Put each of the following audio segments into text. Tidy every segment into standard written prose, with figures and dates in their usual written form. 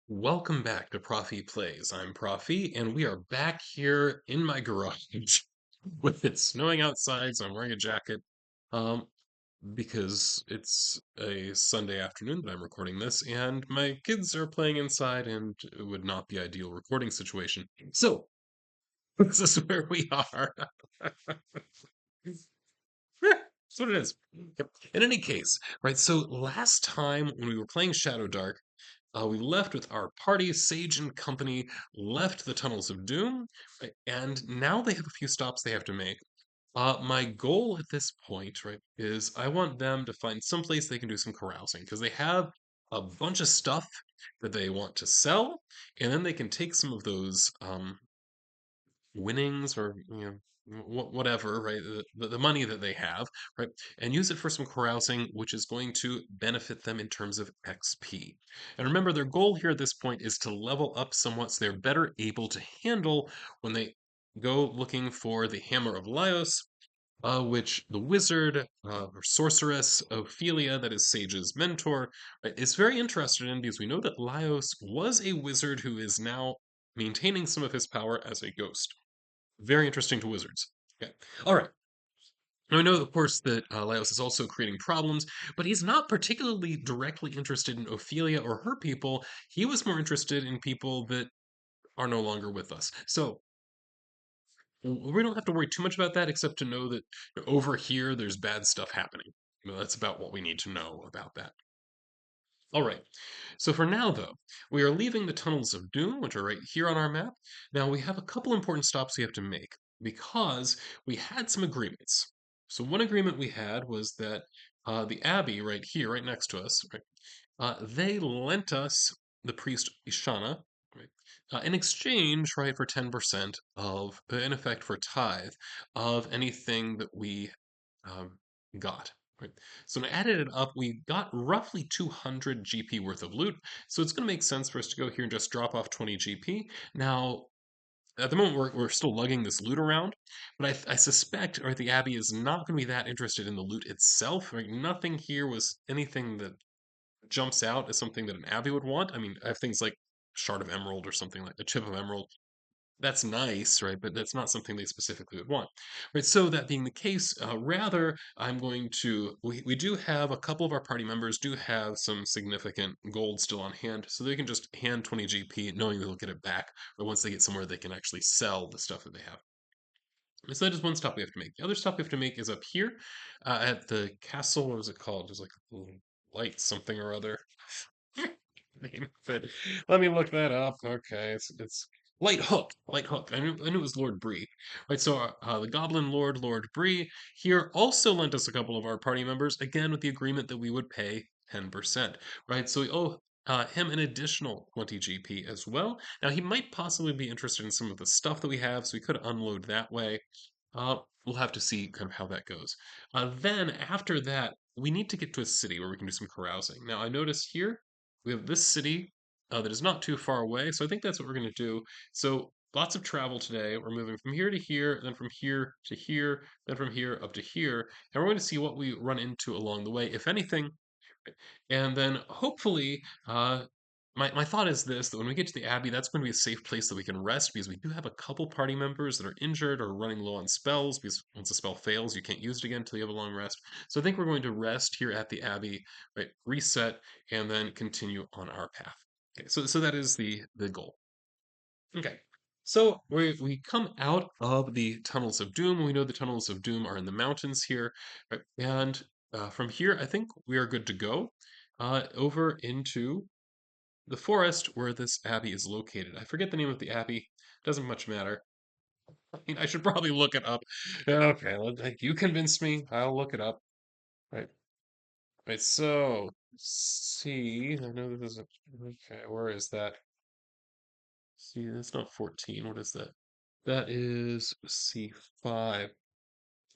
Welcome back to Profi Plays. I'm Profi, and we are back here in my garage with it snowing outside, so I'm wearing a jacket. Um, because it's a Sunday afternoon that I'm recording this, and my kids are playing inside, and it would not be ideal recording situation. So, this is where we are. That's what it is. Yep. In any case, right, so last time when we were playing Shadowdark, we left with our party, Sage and company, left the Tunnels of Doom, right, and now they have a few stops they have to make. My goal at this point, right, is I want them to find some place they can do some carousing because they have a bunch of stuff that they want to sell, and then they can take some of those winnings or whatever, right, the money that they have, right, and use it for some carousing, which is going to benefit them in terms of XP. And remember, their goal here at this point is to level up somewhat so they're better able to handle when they go looking for the Hammer of Laios, which the wizard or sorceress Ophelia, that is Sage's mentor, right, is very interested in because we know that Laios was a wizard who is now maintaining some of his power as a ghost. Very interesting to wizards. Okay. All right. Now, I know, of course, that Laios is also creating problems, but he's not particularly directly interested in Ophelia or her people. He was more interested in people that are no longer with us. So we don't have to worry too much about that, except to know that over here there's bad stuff happening. That's about what we need to know about that. All right. So for now, though, we are leaving the Tunnels of Doom, which are right here on our map. Now, we have a couple important stops we have to make because we had some agreements. So one agreement we had was that the Abbey right here, right next to us, right, they lent us the priest Ishana, right, in exchange, right, for 10% of, in effect, for tithe of anything that we um, got. Right. So when I added it up, we got roughly 200 GP worth of loot. So it's going to make sense for us to go here and just drop off 20 GP. Now, at the moment, we're still lugging this loot around, but I suspect, right, the Abbey is not going to be that interested in the loot itself. Right? Nothing here was anything that jumps out as something that an Abbey would want. I mean, I have things like Shard of Emerald or something like a Chip of Emerald. That's nice, right? But that's not something they specifically would want, right? So that being the case, rather, I'm going to. We do have a couple of our party members do have some significant gold still on hand, so they can just hand 20 GP, knowing they'll get it back. Or once they get somewhere, they can actually sell the stuff that they have. So that is one stop we have to make. The other stop we have to make is up here at the castle. What is it called? There's like a little light something or other. Name of it. Let me look that up. Okay, it's Light Hook. Light Hook. I knew it was Lord Bree. Right, so the Goblin Lord, Lord Bree, here also lent us a couple of our party members, again with the agreement that we would pay 10%. Right, so we owe him an additional 20 GP as well. Now he might possibly be interested in some of the stuff that we have, so we could unload that way. We'll have to see kind of how that goes. Then after that, we need to get to a city where we can do some carousing. Now I notice here we have this city that is not too far away, so I think that's what we're going to do. So lots of travel today. We're moving from here to here, then from here to here, then from here up to here, and we're going to see what we run into along the way, if anything. And then hopefully, my thought is this, that when we get to the Abbey, that's going to be a safe place that we can rest because we do have a couple party members that are injured or running low on spells because once a spell fails, you can't use it again until you have a long rest. So I think we're going to rest here at the Abbey, right, reset, and then continue on our path. Okay, so that is the goal. Okay. So we come out of the Tunnels of Doom. We know the Tunnels of Doom are in the mountains here, right? And from here, I think we are good to go over into the forest where this abbey is located. I forget the name of the abbey. Doesn't much matter. I mean, I should probably look it up. Okay, you convinced me. I'll look it up. Right. Right. So, let's see. I know this isn't. Okay, where is that? See, that's not 14. What is that? That is C5.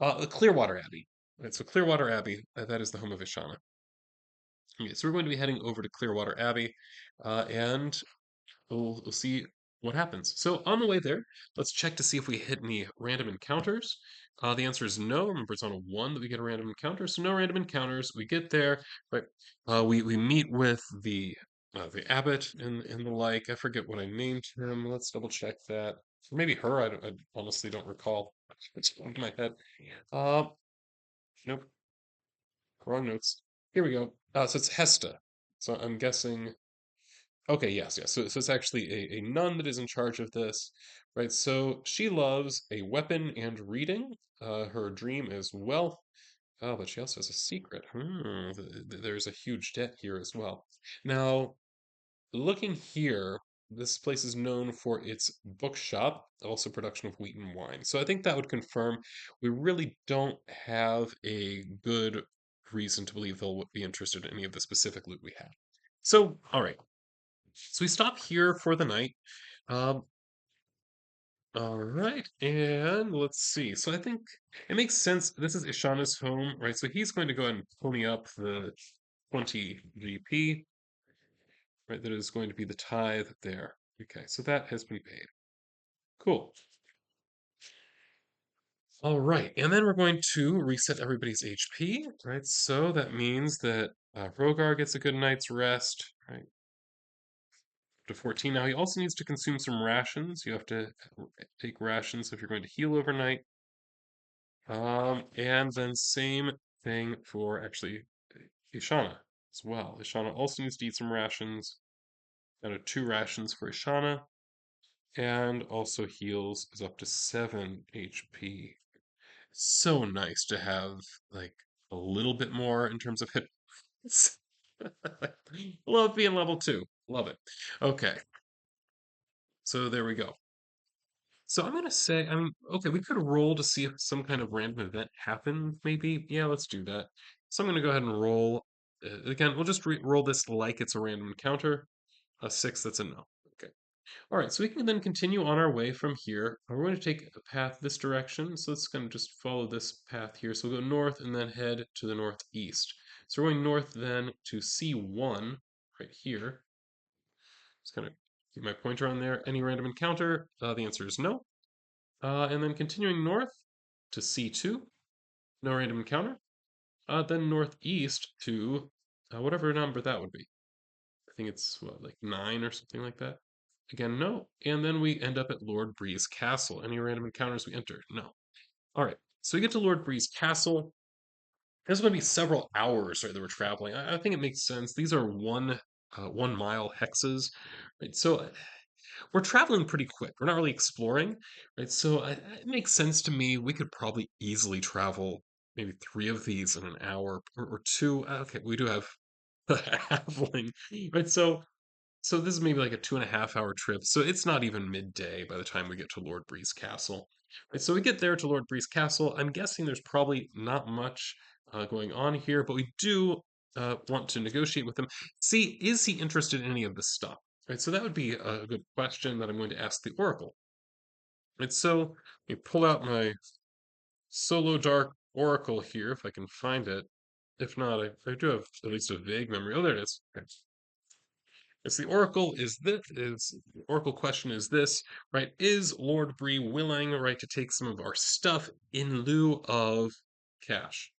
The Clearwater Abbey. Right, so Clearwater Abbey, that is the home of Ishana. Okay, so we're going to be heading over to Clearwater Abbey, and we'll see what happens. So on the way there, let's check to see if we hit any random encounters. The answer is no. Remember, it's on a 1 that we get a random encounter, so no random encounters. We get there, right? We meet with the the abbot and the like. I forget what I named him. Let's double check that. Or maybe her. I honestly don't recall. It's in my head. Uh, nope, wrong notes. Here we go. So it's Hesta. So I'm guessing. Okay, yes, yes. So it's actually a nun that is in charge of this, right? So she loves a weapon and reading. Her dream is wealth. Oh, but she also has a secret. There's a huge debt here as well. Now, looking here, this place is known for its bookshop, also production of wheat and wine. So I think that would confirm we really don't have a good reason to believe they'll be interested in any of the specific loot we have. So, all right. So we stop here for the night. Um, all right, and let's see. So I think it makes sense. This is Ishana's home, right? So he's going to go ahead and pony up the 20 GP, right? That is going to be the tithe there. Okay, so that has been paid. Cool. All right, and then we're going to reset everybody's HP, right? So that means that Rogar gets a good night's rest, right? To 14. Now he also needs to consume some rations. You have to take rations if you're going to heal overnight. And then same thing for actually Ishana as well. Ishana also needs to eat some rations. Out of 2 rations for Ishana. And also heals is up to 7 HP. So nice to have like a little bit more in terms of hit points. Love being level 2. Love it. Okay, so there we go. So I'm gonna say, I mean, okay, we could roll to see if some kind of random event happened, maybe. Yeah, let's do that. So I'm gonna go ahead and roll. Again, we'll just roll this like it's a random encounter. A 6, that's a no. Okay. All right, so we can then continue on our way from here. We're going to take a path this direction, so let's kind of just follow this path here. So we'll go north and then head to the northeast. So we're going north then to C1, right here. Just kind of keep my pointer on there. Any random encounter? The answer is no. And then continuing north to C2, no random encounter. Then northeast to whatever number that would be. I think it's what, like 9 or something like that. Again, no. And then we end up at Lord Breeze Castle. Any random encounters we enter? No. All right. So we get to Lord Breeze Castle. There's going to be several hours, right, that we're traveling. I think it makes sense. These are 1 mile hexes, right? So we're traveling pretty quick. We're not really exploring, right? So it makes sense to me. We could probably easily travel maybe 3 of these in an hour or 2. Okay, we do have a halfling, right? So this is maybe like a 2.5 hour trip. So it's not even midday by the time we get to Lord Breeze Castle. Right, so we get there to Lord Breeze Castle. I'm guessing there's probably not much going on here, but we do want to negotiate with him. See, is he interested in any of this stuff? Right, so that would be a good question that I'm going to ask the Oracle. And so let me pull out my Solo Dark Oracle here if I can find it. If not, I do have at least a vague memory. Oh, there it is. Okay. It's the Oracle is the Oracle question is this, right? Is Lord Bree willing, right, to take some of our stuff in lieu of cash?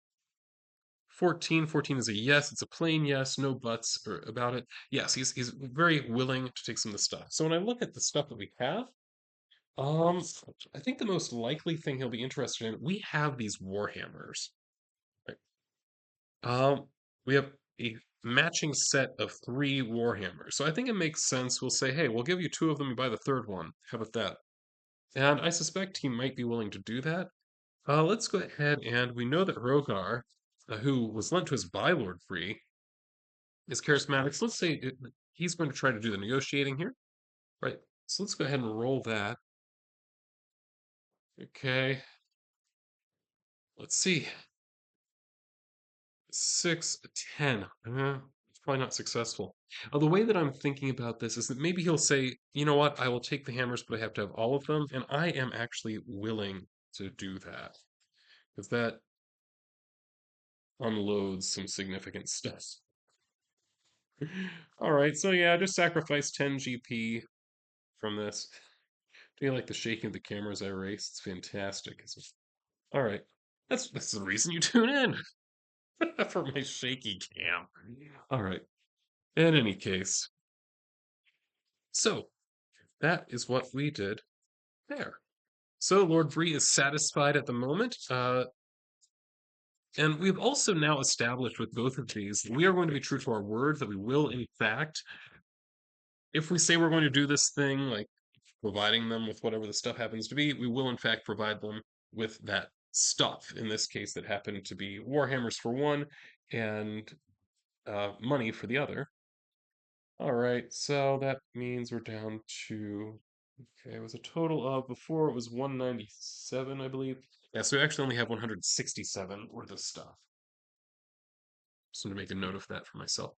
14 is a yes, it's a plain yes, no buts or about it. Yes, he's very willing to take some of the stuff. So when I look at the stuff that we have, um, I think the most likely thing he'll be interested in, we have these warhammers. Right? We have a matching set of 3 warhammers. So I think it makes sense. We'll say, hey, we'll give you 2 of them, you buy the third one. How about that? And I suspect he might be willing to do that. Let's go ahead and we know that Rogar, who was lent to us by Lord Free, is charismatic. So let's say he's going to try to do the negotiating here. Right. So let's go ahead and roll that. Okay. Let's see. 6, 10. It's probably not successful. The way that I'm thinking about this is that maybe he'll say, you know what, I will take the hammers, but I have to have all of them. And I am actually willing to do that because that unloads some significant stuff. All right, so yeah, just sacrifice 10 GP from this. Do you like the shaking of the camera as I race? It's fantastic. All right, that's the reason you tune in for my shaky cam. All right. In any case, So that is what we did there. So Lord Bree is satisfied at the moment. And we've also now established with both of these, we are going to be true to our word that we will, in fact, if we say we're going to do this thing, like providing them with whatever the stuff happens to be, we will, in fact, provide them with that stuff. In this case, that happened to be Warhammers for one and money for the other. All right, so that means we're down to, okay, it was a total of, before it was 197, I believe. Yeah, so we actually only have 167 worth of stuff. Just want to make a note of that for myself.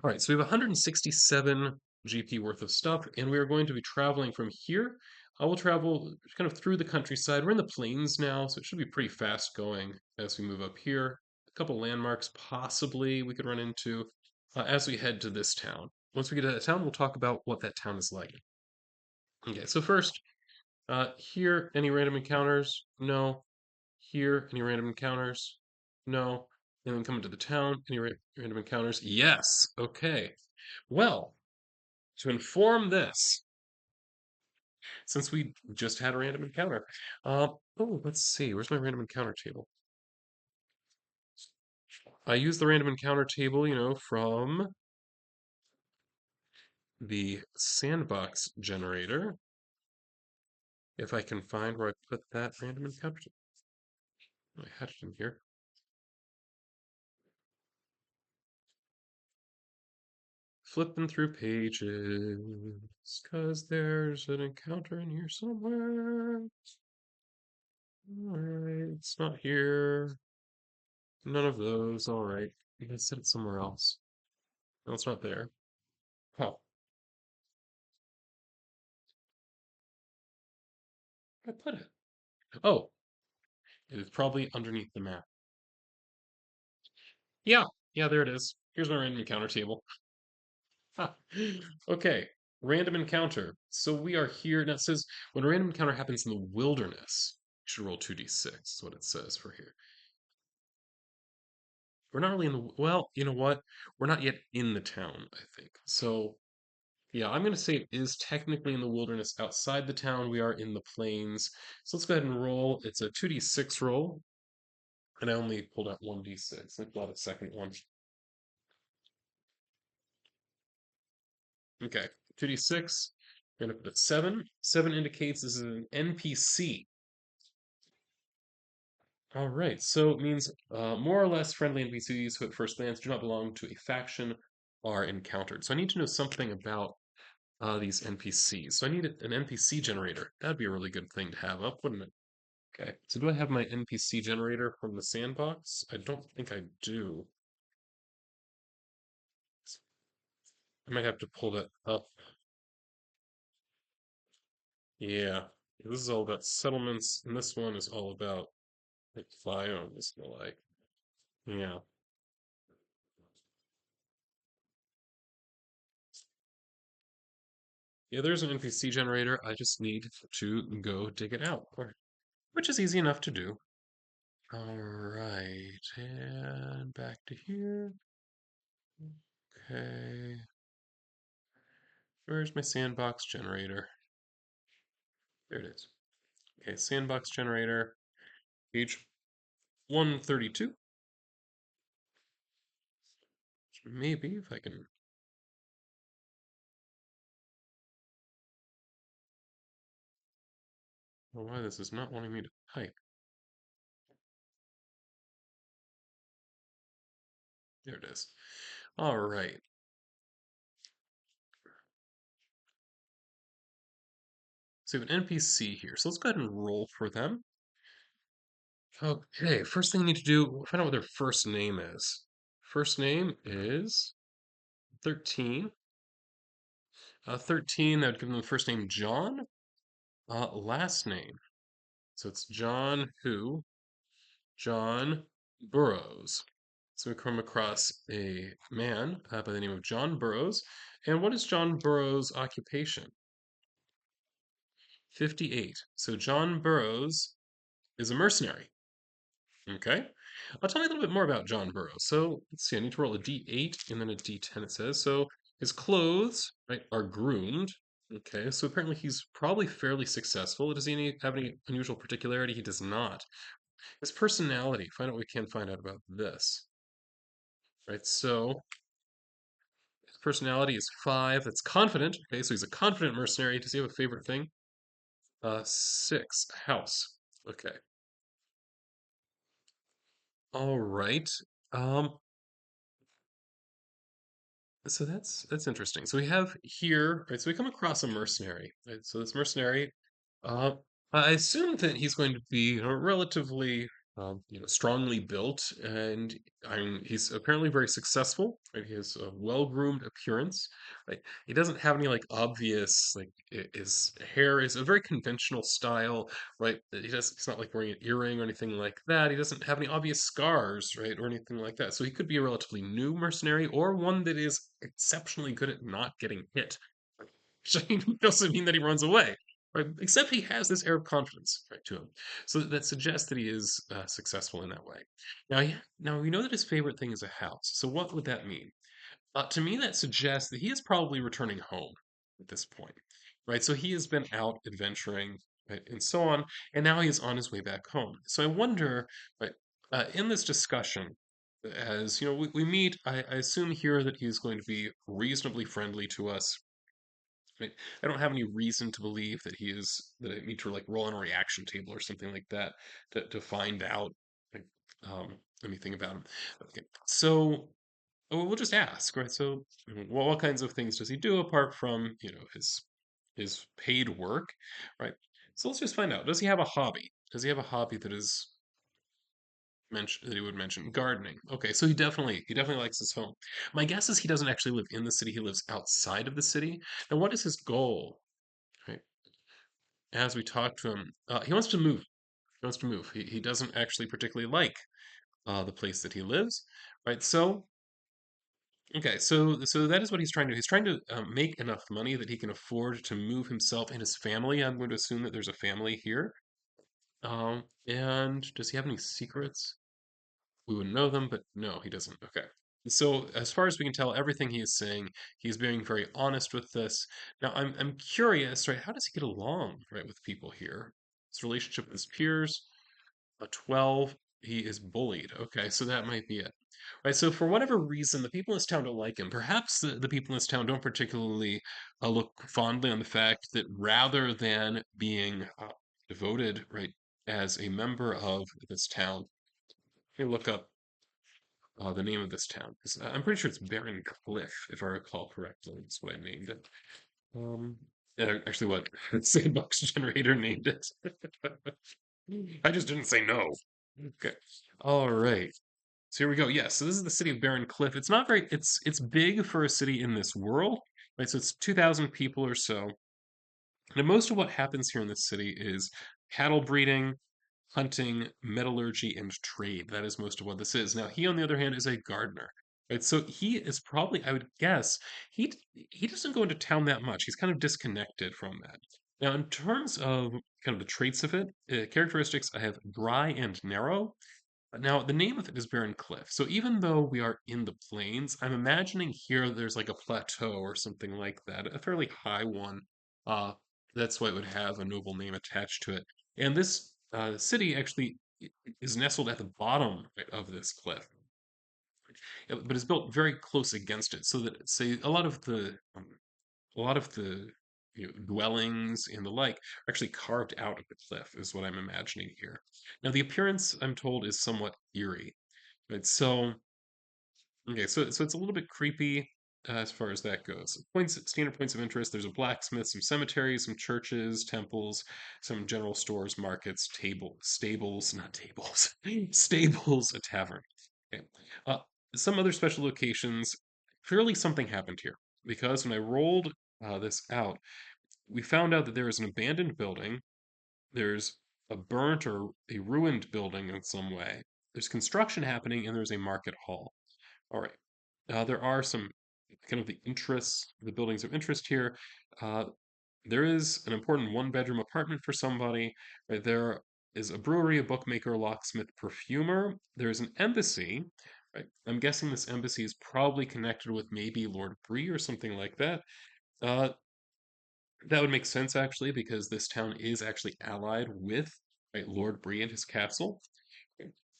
All right, so we have 167 GP worth of stuff, and we are going to be traveling from here. I will travel kind of through the countryside. We're in the plains now, so it should be pretty fast going as we move up here. A couple landmarks possibly we could run into as we head to this town. Once we get to that town, we'll talk about what that town is like. Okay, so first, here, any random encounters? No. Here, any random encounters? No. And then coming to the town, any random encounters? Yes. Okay. Well, to inform this, since we just had a random encounter, oh, let's see. Where's my random encounter table? I use the random encounter table, from the sandbox generator. If I can find where I put that random encounter table. I had it in here. Flipping through pages, because there's an encounter in here somewhere. Alright, it's not here. None of those. Alright. You can set it somewhere else. No, it's not there. Huh. Where did I put it? Oh, it is probably underneath the map. Yeah, yeah, there it is. Here's my random encounter table. Ha. Okay, random encounter. So we are here. Now it says when a random encounter happens in the wilderness, you should roll 2d6, is what it says for here. We're not really in the, well, you know what? We're not yet in the town, I think. So, yeah, I'm going to say it is technically in the wilderness outside the town. We are in the plains. So let's go ahead and roll. It's a 2d6 roll, and I only pulled out 1d6. Let's pull out a second one. Okay, 2d6. We're going to put it 7. 7 indicates this is an NPC. All right, so it means more or less friendly NPCs who at first glance do not belong to a faction are encountered. So I need to know something about these NPCs. So I need an NPC generator. That'd be a really good thing to have up, wouldn't it? Okay, so do I have my NPC generator from the sandbox? I don't think I do. I might have to pull that up. Yeah, this is all about settlements, and this one is all about like biomes and the like. Yeah. Yeah, there's an NPC generator. I just need to go dig it out, which is easy enough to do. All right, and back to here. Okay. Where's my sandbox generator? There it is. Okay, sandbox generator, page 132. Maybe if I can. Well, why this is not wanting me to type. There it is. All right. So we have an NPC here. So let's go ahead and roll for them. Okay, first thing we need to do, find out what their first name is. First name is 13. 13, that would give them the first name John. Last name. So it's John who? John Burroughs. So we come across a man by the name of John Burroughs. And what is John Burroughs' occupation? 58. So John Burroughs is a mercenary. Okay. I'll tell you a little bit more about John Burroughs. So let's see, I need to roll a d8 and then a d10, it says. So his clothes, right, are groomed. Okay, so apparently he's probably fairly successful. Does he have any unusual particularity? He does not. His personality, find out what we can find out about this. Right, so his personality is 5. That's confident. Okay, so he's a confident mercenary. Does he have a favorite thing? 6. House. Okay. All right. Um, so that's interesting. So we have here, right? So we come across a mercenary, right? So this mercenary, uh, I assume that he's going to be, relatively, strongly built, and he's apparently very successful. Right? He has a well-groomed appearance. Right? He doesn't have any like obvious like his hair is a very conventional style. Right? He's not like wearing an earring or anything like that. He doesn't have any obvious scars, right, or anything like that. So he could be a relatively new mercenary or one that is exceptionally good at not getting hit. Which doesn't mean that he runs away. Right? Except he has this air of confidence, right, to him, so that suggests that he is successful in that way. Now we know that his favorite thing is a house. So what would that mean? To me, that suggests that he is probably returning home at this point, right? So he has been out adventuring, right, and so on, and now he is on his way back home. So I wonder, right, in this discussion, as you know, we meet. I assume here that he's going to be reasonably friendly to us. Right? I don't have any reason to believe that he is that I need to like roll on a reaction table or something like that to find out like, anything about him. Okay, so we'll just ask, right? So, what kinds of things does he do apart from his paid work, right? So let's just find out. Does he have a hobby? Does he have a hobby that is mentioned that he would mention? Gardening. Okay, so he definitely likes his home. My guess is he doesn't actually live in the city. He lives outside of the city. And what is his goal? Right? As we talk to him, he wants to move. He wants to move. He doesn't actually particularly like the place that he lives, right? So okay, so that is what he's trying to do. He's trying to make enough money that he can afford to move himself and his family. I'm going to assume that there's a family here. And does he have any secrets? We would know them, but no, he doesn't. Okay. So as far as we can tell, everything he is saying, he's being very honest with this. Now, I'm curious, right? How does he get along, right, with people here? His relationship with his peers, a 12, he is bullied. Okay, so that might be it. Right, so for whatever reason, the people in this town don't like him. Perhaps the people in this town don't particularly look fondly on the fact that rather than being devoted, right, as a member of this town, let me look up the name of this town. I'm pretty sure it's Barren Cliff, if I recall correctly. That's what I named it. Um, actually, what Sandbox Generator named it. I just didn't say no. Okay. All right. So here we go. Yes, so this is the city of Barren Cliff. It's not very it's big for a city in this world, right? So it's 2,000 people or so. And most of what happens here in this city is cattle breeding, hunting, metallurgy, and trade. That is most of what this is. Now, he, on the other hand, is a gardener. Right, so he is probably, I would guess, he doesn't go into town that much. He's kind of disconnected from that. Now, in terms of kind of the traits of it, characteristics, I have dry and narrow. Now, the name of it is Barren Cliff. So even though we are in the plains, I'm imagining here there's like a plateau or something like that, a fairly high one. Uh, that's why it would have a noble name attached to it. And this city actually is nestled at the bottom, right, of this cliff, but is built very close against it, so that say a lot of the dwellings and the like are actually carved out of the cliff, is what I'm imagining here. Now, the appearance, I'm told, is somewhat eerie. Right, so okay, so it's a little bit creepy as far as that goes. Standard points of interest. There's a blacksmith, some cemeteries, some churches, temples, some general stores, markets, stables, not tables, stables, a tavern. Okay, uh, some other special locations. Clearly, something happened here because when I rolled this out, we found out that there is an abandoned building. There's a burnt or a ruined building in some way. There's construction happening, and there's a market hall. All right. There are some kind of the buildings of interest here. Uh, there is an important one-bedroom apartment for somebody. Right? There is a brewery, a bookmaker, a locksmith, perfumer. There's an embassy. Right? I'm guessing this embassy is probably connected with maybe Lord Bree or something like that. Uh, That would make sense actually, because this town is actually allied with, right, Lord Bree and his castle.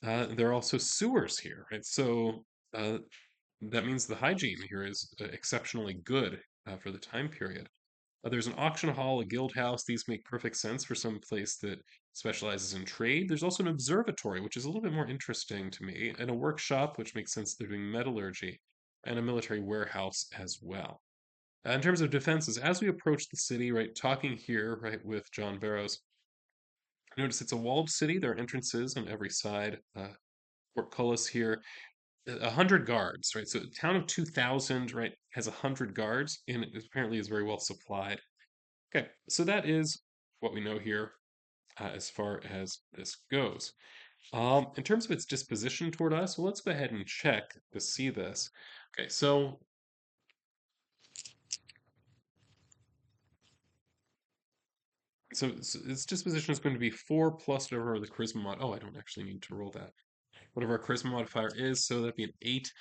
There are also sewers here, right? So uh, that means the hygiene here is exceptionally good for the time period. There's an auction hall, a guild house. These make perfect sense for some place that specializes in trade. There's also an observatory, which is a little bit more interesting to me, and a workshop, which makes sense they're doing metallurgy, and a military warehouse as well. In terms of defenses, as we approach the city, right, talking here, right, with John Barrows, notice it's a walled city. There are entrances on every side. Portcullis here, 100 guards, right? So a town of 2,000, right, has 100 guards, and it apparently is very well supplied. Okay, so that is what we know here as far as this goes. In terms of its disposition toward us, well, let's go ahead and check to see this. Okay, so its disposition is going to be 4 plus whatever the charisma mod. Oh, I don't actually need to roll that. Whatever our charisma modifier is, so that'd be an 8.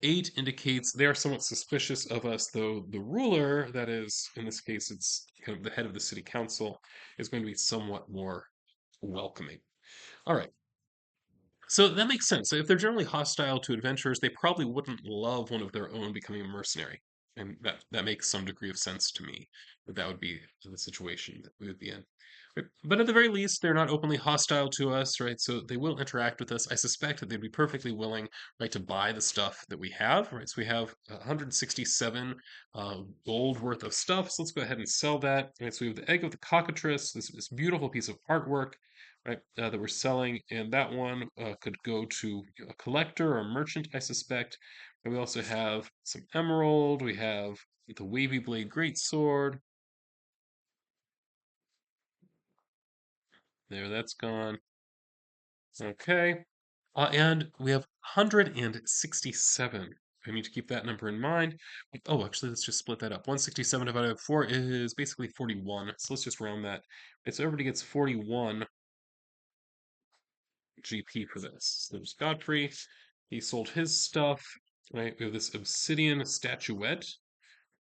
8 indicates they are somewhat suspicious of us, though the ruler, that is, in this case, it's kind of the head of the city council, is going to be somewhat more welcoming. All right. So that makes sense. If they're generally hostile to adventurers, they probably wouldn't love one of their own becoming a mercenary. And that makes some degree of sense to me. That would be the situation that we would be in. But at the very least, they're not openly hostile to us, right? So they will interact with us. I suspect that they'd be perfectly willing, right, to buy the stuff that we have, right? So we have 167 gold worth of stuff. So let's go ahead and sell that. Right? So we have the egg of the cockatrice, this beautiful piece of artwork, right, that we're selling, and that one could go to a collector or a merchant, I suspect. And we also have some emerald. We have the wavy blade greatsword. There, that's gone. Okay. And we have 167. I need to keep that number in mind. Oh, actually, let's just split that up. 167 divided by 4 is basically 41. So let's just round that. Okay, so everybody gets 41 GP for this. So there's Godfrey. He sold his stuff. Right. We have this obsidian statuette.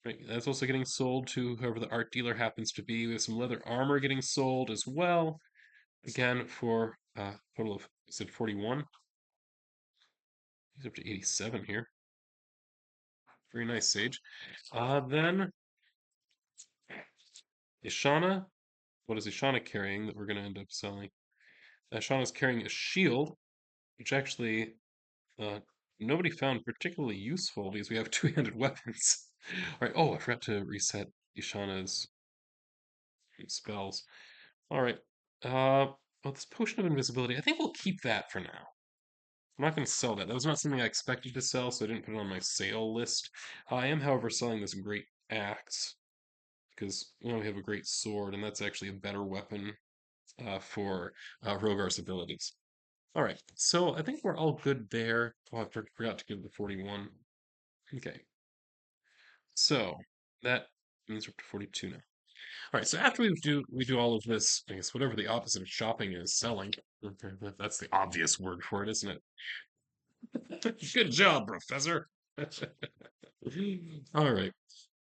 Right. That's also getting sold to whoever the art dealer happens to be. We have some leather armor getting sold as well. Again, for a total of, is it 41? He's up to 87 here. Very nice, Sage. Then Ishana. What is Ishana carrying that we're going to end up selling? Ishana's carrying a shield, which actually uh, nobody found particularly useful because we have two-handed weapons. All right. Oh, I forgot to reset Ishana's spells. All right. Well, this potion of invisibility, I think we'll keep that for now. I'm not going to sell that. That was not something I expected to sell, so I didn't put it on my sale list. I am, however, selling this great axe because we have a great sword, and that's actually a better weapon for Rogar's abilities. All right, so I think we're all good there. Oh, I forgot to give the 41. Okay, so that means we're up to 42 now. All right, so after we do all of this, I guess whatever the opposite of shopping is, selling. Okay, that's the obvious word for it, isn't it? Good job, Professor. All right.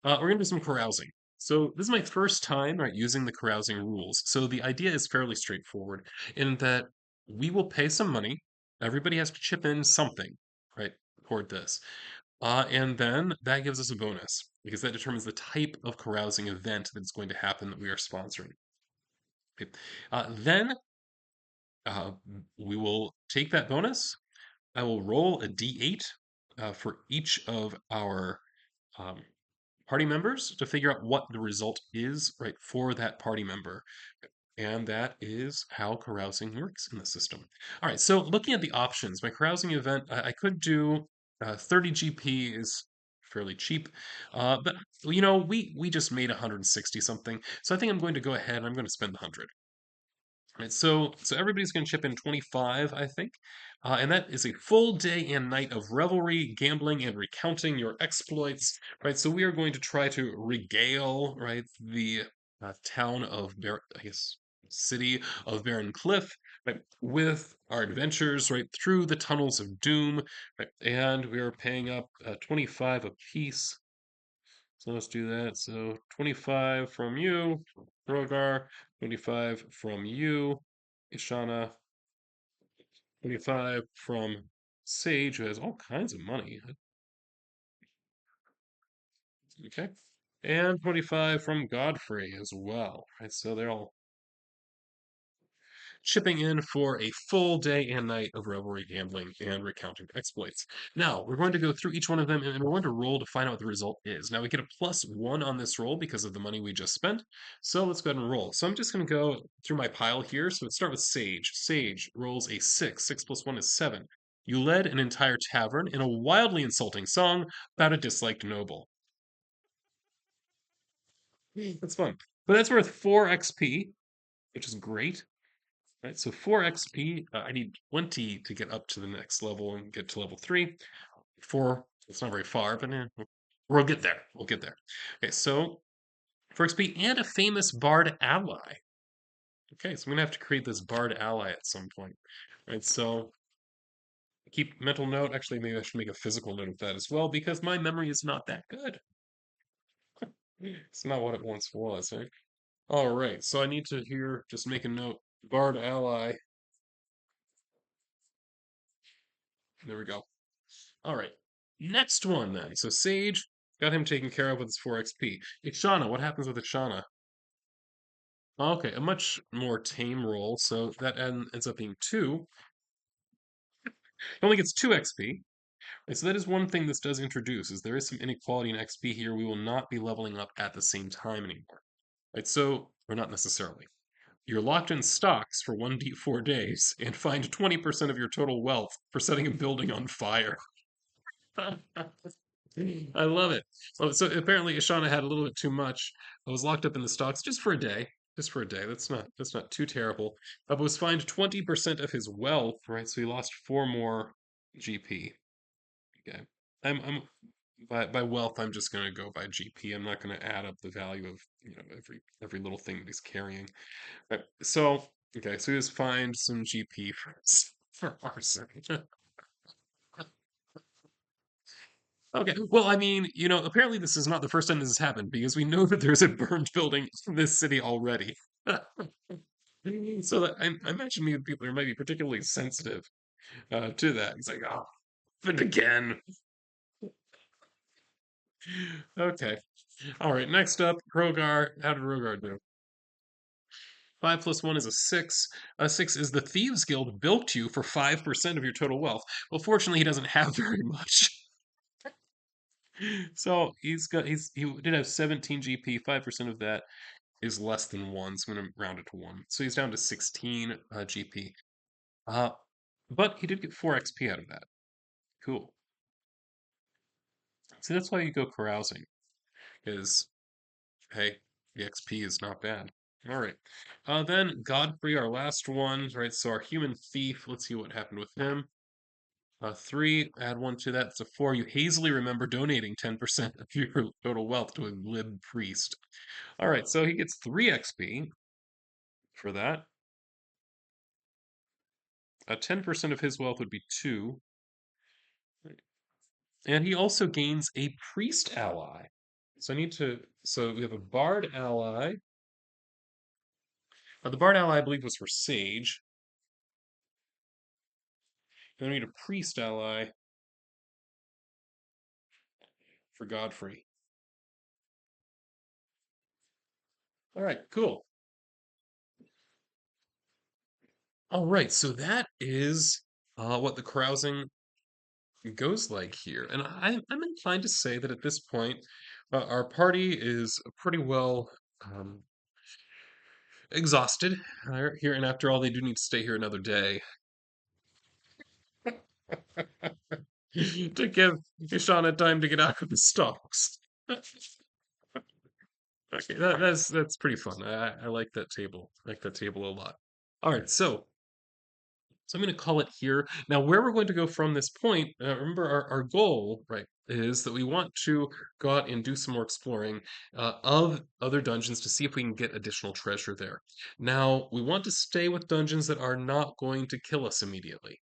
We're gonna do some carousing. So this is my first time, right, using the carousing rules. So the idea is fairly straightforward in that we will pay some money. Everybody has to chip in something, right, toward this. And then that gives us a bonus because that determines the type of carousing event that's going to happen that we are sponsoring. Okay. Then uh, we will take that bonus. I will roll a d8 for each of our um, party members to figure out what the result is, right, for that party member. And that is how carousing works in the system. All right, so looking at the options, my carousing event, I could do 30 GP is fairly cheap, but we just made 160 something, so I think I'm going to go ahead and I'm going to spend the 100. Right, so everybody's going to chip in 25, I think, and that is a full day and night of revelry, gambling, and recounting your exploits. Right, so we are going to try to regale, right, the town of I guess city of Barren Cliff, right, with our adventures right through the tunnels of doom, right, and we are paying up 25 apiece. So let's do that. So 25 from you, Rogar. 25 from you, Ishana. 25 from Sage, who has all kinds of money. Okay. And 25 from Godfrey as well. Right, so they're all chipping in for a full day and night of revelry gambling and recounting exploits. Now, we're going to go through each one of them and we're going to roll to find out what the result is. Now, we get a +1 on this roll because of the money we just spent. So let's go ahead and roll. So I'm just going to go through my pile here. So let's start with Sage. Sage rolls a 6. 6 plus 1 is 7. You led an entire tavern in a wildly insulting song about a disliked noble. That's fun. But that's worth 4 XP, which is great. Right, so 4 XP, I need 20 to get up to the next level and get to level 3. 4, it's not very far, but we'll get there. We'll get there. Okay, so 4 XP and a famous bard ally. Okay, so I'm going to have to create this bard ally at some point. Right, so keep mental note. Actually, maybe I should make a physical note of that as well because my memory is not that good. It's not what it once was, right? All right, so I need to here just make a note. Bard ally. There we go. All right. Next one then. So Sage got him taken care of with his 4 XP. Ishana, what happens with Ishana? Okay, a much more tame roll, so that ends up being 2. He only gets 2 XP. Right, so that is one thing this does introduce, is there is some inequality in XP here. We will not be leveling up at the same time anymore. Right, so, or not necessarily. You're locked in stocks for 1d4 days and find 20% of your total wealth for setting a building on fire. I love it. So apparently Ashana had a little bit too much. I was locked up in the stocks just for a day. Just for a day. That's not too terrible. But was fined 20% of his wealth, right? So he lost 4 more GP. Okay. I'm by wealth I'm just gonna go by GP. I'm not gonna add up the value of every little thing that he's carrying. Right. So okay, so he was fined some GP for arson. Okay. Well, I mean, apparently this is not the first time this has happened because we know that there's a burned building in this city already. So that I imagine maybe people might be particularly sensitive to that. It's like, oh, happened again. Okay. All right. Next up, Rogar. How did Rogar do? 5 plus 1 is a 6. A 6 is the Thieves Guild bilked you for 5% of your total wealth. Well, fortunately, he doesn't have very much. So he did have 17 GP. 5% of that is less than 1, so I'm going to round it to 1. So he's down to 16 GP. Uh, but he did get 4 XP out of that. Cool. See, that's why you go carousing, is, hey, the XP is not bad. All right. Then Godfrey, our last one, right? So our human thief, let's see what happened with him. 3, add 1 to that. It's a 4. You hazily remember donating 10% of your total wealth to a glib priest. All right, so he gets 3 XP for that. 10% of his wealth would be 2. And he also gains a priest ally. So we have a bard ally. The bard ally, I believe, was for Sage. Then we need a priest ally for Godfrey. All right, cool. All right, so that is what the carousing goes like here. And I'm inclined to say that at this point, our party is pretty well exhausted here. And after all, they do need to stay here another day to give Ishana time to get out of the stocks. Okay, that's pretty fun. I like that table. I like that table a lot. All right, so I'm going to call it here. Now, where we're going to go from this point, remember our goal, right, is that we want to go out and do some more exploring of other dungeons to see if we can get additional treasure there. Now, we want to stay with dungeons that are not going to kill us immediately.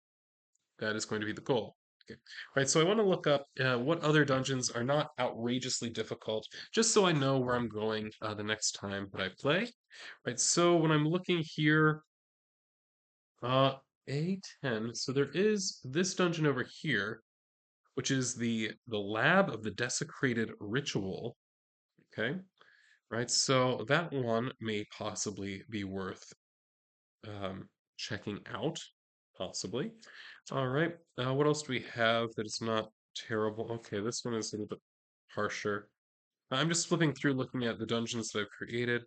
That is going to be the goal. Okay. Right, so I want to look up what other dungeons are not outrageously difficult, just so I know where I'm going the next time that I play. Right, so when I'm looking here, uh, A10, so there is this dungeon over here, which is the Lab of the Desecrated Ritual. Okay, right, so that one may possibly be worth um, checking out, possibly. All right. What else do we have that is not terrible? Okay, this one is a little bit harsher. I'm just flipping through, looking at the dungeons that I've created.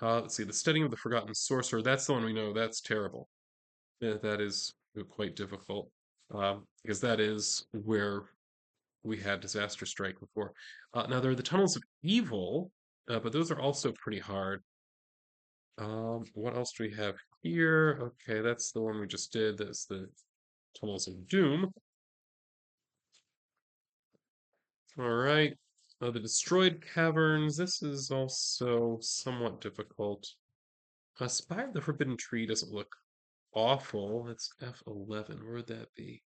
Let's see, the Studying of the Forgotten Sorcerer. That's the one we know. That's terrible. Yeah, that is quite difficult because that is where we had Disaster Strike before. Now there are the Tunnels of Evil, but those are also pretty hard. What else do we have here? Okay, that's the one we just did. That's the Tunnels of Doom. All right. The Destroyed Caverns. This is also somewhat difficult. Spire of the Forbidden Tree doesn't look awful. That's F11. Where would that be?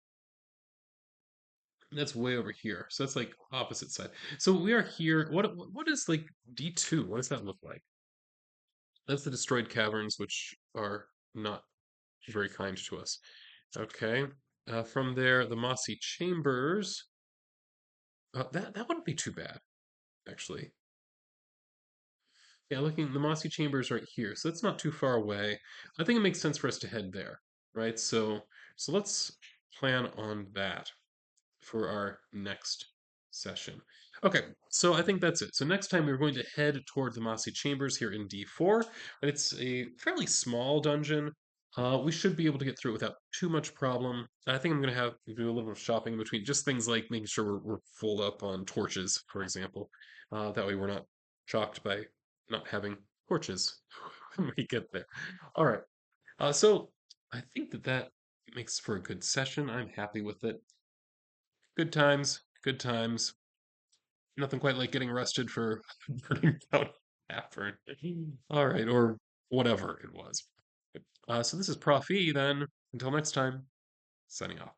That's way over here. So that's like opposite side. So we are here. What is like D2? What does that look like? That's the Destroyed Caverns, which are not very kind to us. Okay. From there, the Mossy Chambers. That wouldn't be too bad, actually. Yeah, looking the Mossy Chambers right here, so it's not too far away. I think it makes sense for us to head there, right? So let's plan on that for our next session. Okay, so I think that's it. So next time we're going to head toward the Mossy Chambers here in D4, and it's a fairly small dungeon. We should be able to get through it without too much problem. I think I'm going to have to do a little bit of shopping in between, just things like making sure we're full up on torches, for example. That way we're not shocked by not having torches when we get there. All right. So I think that makes for a good session. I'm happy with it. Good times, good times. Nothing quite like getting arrested for burning down Hafern. All right, or whatever it was. So this is Prof E then. Until next time, signing off.